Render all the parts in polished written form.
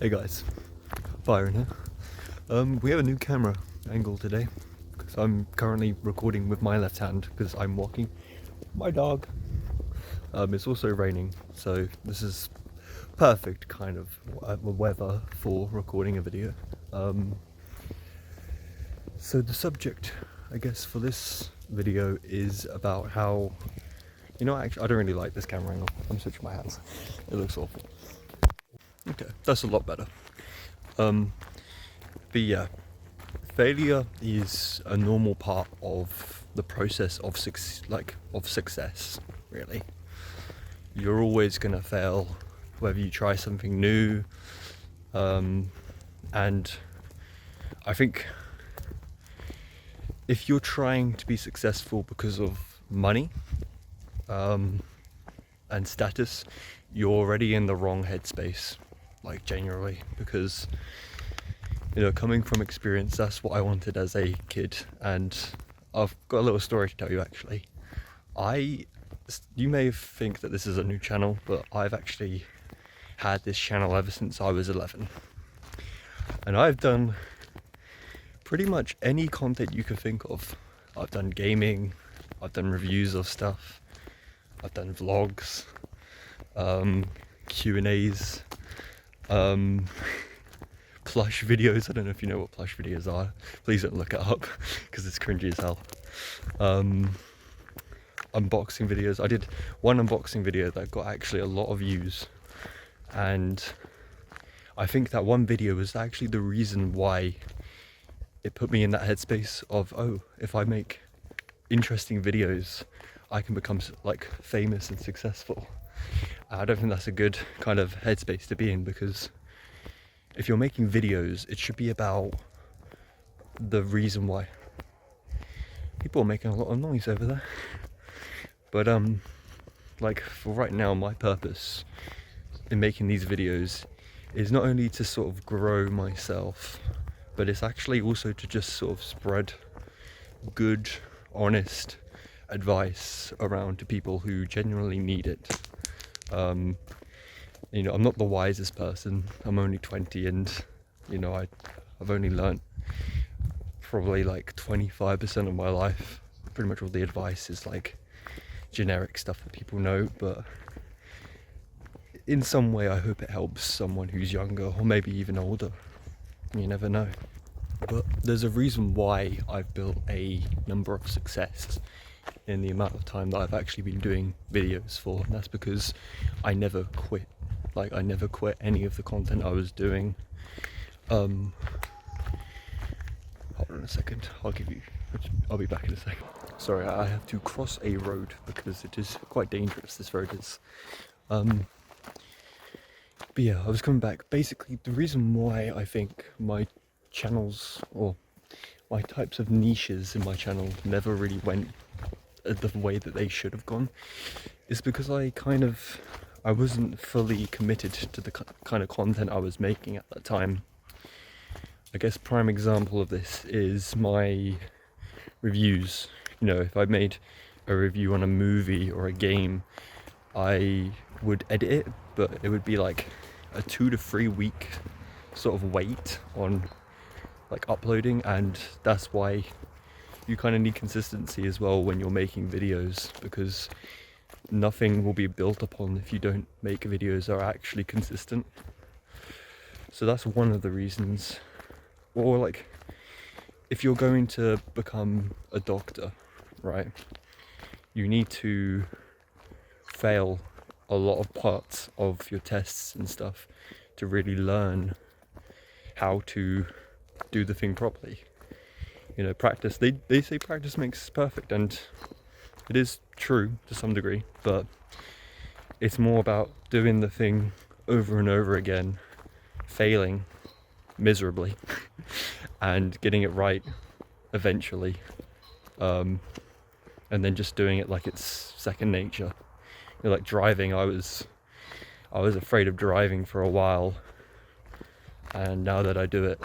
Hey guys, Byron here. We have a new camera angle today because I'm currently recording with my left hand because I'm walking my dog. It's also raining, so this is perfect kind of weather for recording a video. So the subject, I guess, for this video is about how, actually I don't really like this camera angle. I'm switching my hands. It looks awful. Okay, that's a lot better. But yeah, failure is a normal part of the process of success, really. You're always gonna fail, whether you try something new. And I think if you're trying to be successful because of money, and status, you're already in the wrong headspace, like genuinely, because coming from experience, that's what I wanted as a kid. And I've got a little story to tell you, actually. You may think that this is a new channel, but I've actually had this channel ever since I was 11. And I've done pretty much any content you could think of. I've done gaming, I've done reviews of stuff, I've done vlogs, Q&As, plush videos. I don't know if you know what plush videos are. Please don't look it up because it's cringy as hell. Unboxing videos. I did one unboxing video that got actually a lot of views, and I think that one video was actually the reason why it put me in that headspace of, oh, if I make interesting videos, I can become like famous and successful. I don't think that's a good kind of headspace to be in, because if you're making videos, it should be about the reason why. People are making a lot of noise over there. But like for right now, my purpose in making these videos is not only to sort of grow myself, but it's actually also to just sort of spread good, honest advice around to people who genuinely need it. I'm not the wisest person. I'm only 20, and I've only learnt probably like 25% of my life. Pretty much all the advice is like generic stuff that people know, but in some way I hope it helps someone who's younger or maybe even older. You never know. But there's a reason why I've built a number of success in the amount of time that I've actually been doing videos for, and that's because I never quit. Like, I never quit any of the content I was doing. Hold on a second, I'll be back in a second. Sorry, I have to cross a road because it is quite dangerous, this road is. But yeah, I was coming back. Basically, the reason why I think my channels, or my types of niches in my channel, never really went the way that they should have gone, is because I wasn't fully committed to the kind of content I was making at that time. I guess prime example of this is my reviews. If I made a review on a movie or a game, I would edit it, but it would be like a 2 to 3 week sort of wait on like uploading, and that's why you kind of need consistency as well when you're making videos, because nothing will be built upon if you don't make videos that are actually consistent. So that's one of the reasons. Or like, if you're going to become a doctor, right, you need to fail a lot of parts of your tests and stuff to really learn how to do the thing properly. Practice, they say practice makes perfect, and it is true to some degree, but it's more about doing the thing over and over again, failing miserably and getting it right eventually, and then just doing it like it's second nature. Like driving, I was afraid of driving for a while, and now that I do it,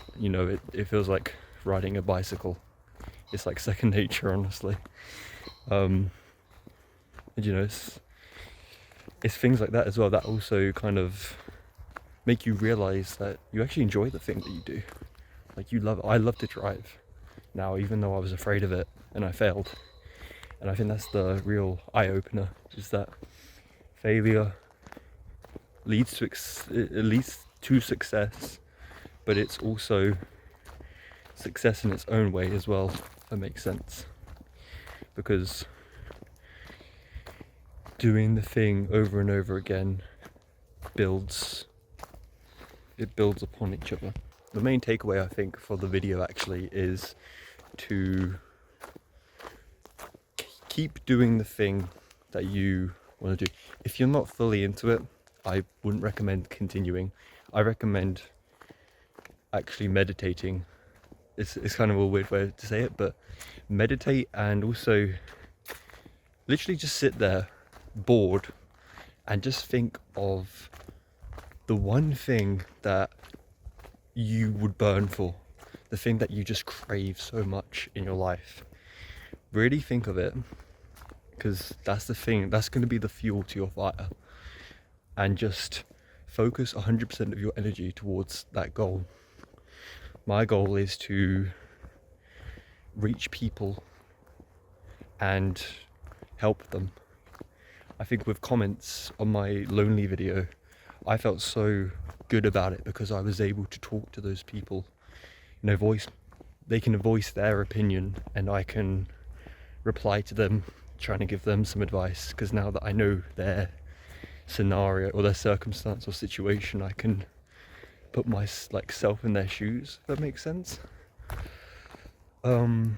it feels like riding a bicycle. It's like second nature, honestly. And it's things like that as well that also kind of make you realize that you actually enjoy the thing that you do. Like I love to drive now, even though I was afraid of it and I failed. And I think that's the real eye-opener, is that failure leads to success, but it's also success in its own way as well, if that makes sense. Because doing the thing over and over again builds upon each other. The main takeaway I think for the video actually is to keep doing the thing that you want to do. If you're not fully into it, I wouldn't recommend continuing. I recommend actually meditating. It's kind of a weird way to say it, but meditate, and also literally just sit there bored and just think of the one thing that you would burn for, the thing that you just crave so much in your life. Really think of it, because that's the thing, that's going to be the fuel to your fire. And just focus 100% of your energy towards that goal. My goal is to reach people and help them. I think with comments on my lonely video, I felt so good about it because I was able to talk to those people. You know, they can voice their opinion and I can reply to them, trying to give them some advice, because now that I know their scenario or their circumstance or situation, I can put my self in their shoes, if that makes sense. And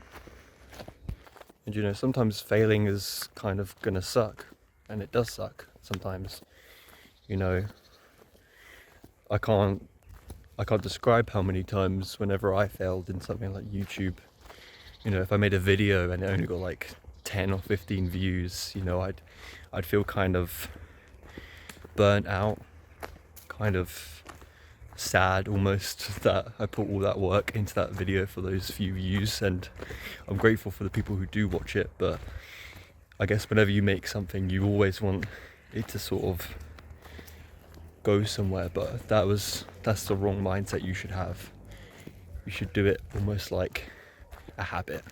you know, sometimes failing is kind of gonna suck, and it does suck sometimes. You know, I can't describe how many times whenever I failed in something like YouTube, you know, if I made a video and it only got like 10 or 15 views, you know, I'd feel kind of burnt out, kind of sad almost, that I put all that work into that video for those few views. And I'm grateful for the people who do watch it, but I guess whenever you make something, you always want it to sort of go somewhere, but that's the wrong mindset you should have. You should do it almost like a habit.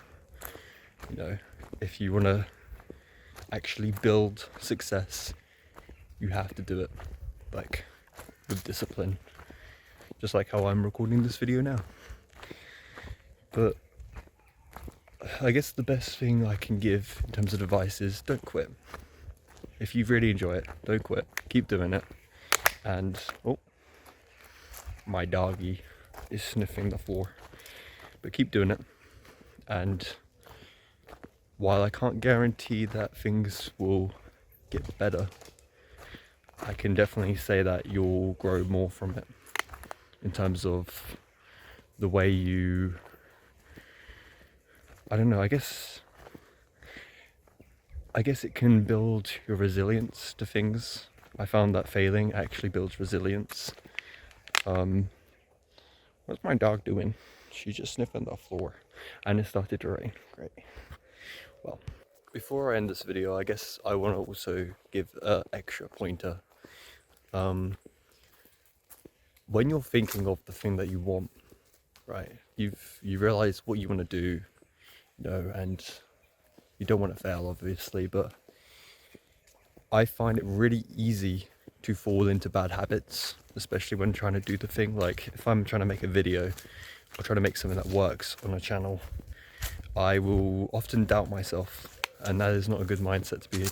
You know, if you want to actually build success, you have to do it like with discipline, just like how I'm recording this video now. But I guess the best thing I can give in terms of advice is don't quit. If you really enjoy it, don't quit, keep doing it. And oh, my doggy is sniffing the floor, but keep doing it. And while I can't guarantee that things will get better, I can definitely say that you'll grow more from it, in terms of the way you, I don't know, I guess it can build your resilience to things. I found that failing actually builds resilience. What's my dog doing? She's just sniffing the floor, and it started to rain. Great. Well, before I end this video, I guess I want to also give an extra pointer. When you're thinking of the thing that you want, right, you realize what you want to do, you know, and you don't want to fail, obviously, but I find it really easy to fall into bad habits, especially when trying to do the thing. Like if I'm trying to make a video or try to make something that works on a channel, I will often doubt myself, and that is not a good mindset to be in.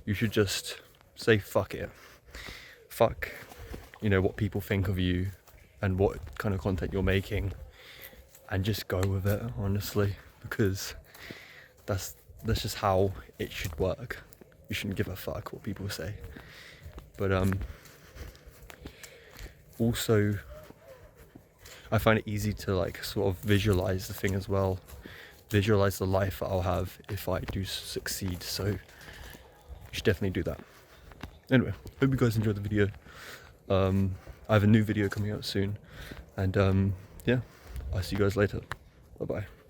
You should just say fuck it. Fuck, you know, what people think of you and what kind of content you're making, and just go with it, honestly, because that's just how it should work. You shouldn't give a fuck what people say. But also I find it easy to like sort of visualize the thing as well, visualize the life that I'll have if I do succeed. So you should definitely do that. Anyway, hope you guys enjoyed the video. I have a new video coming out soon, and yeah, I'll see you guys later. Bye bye.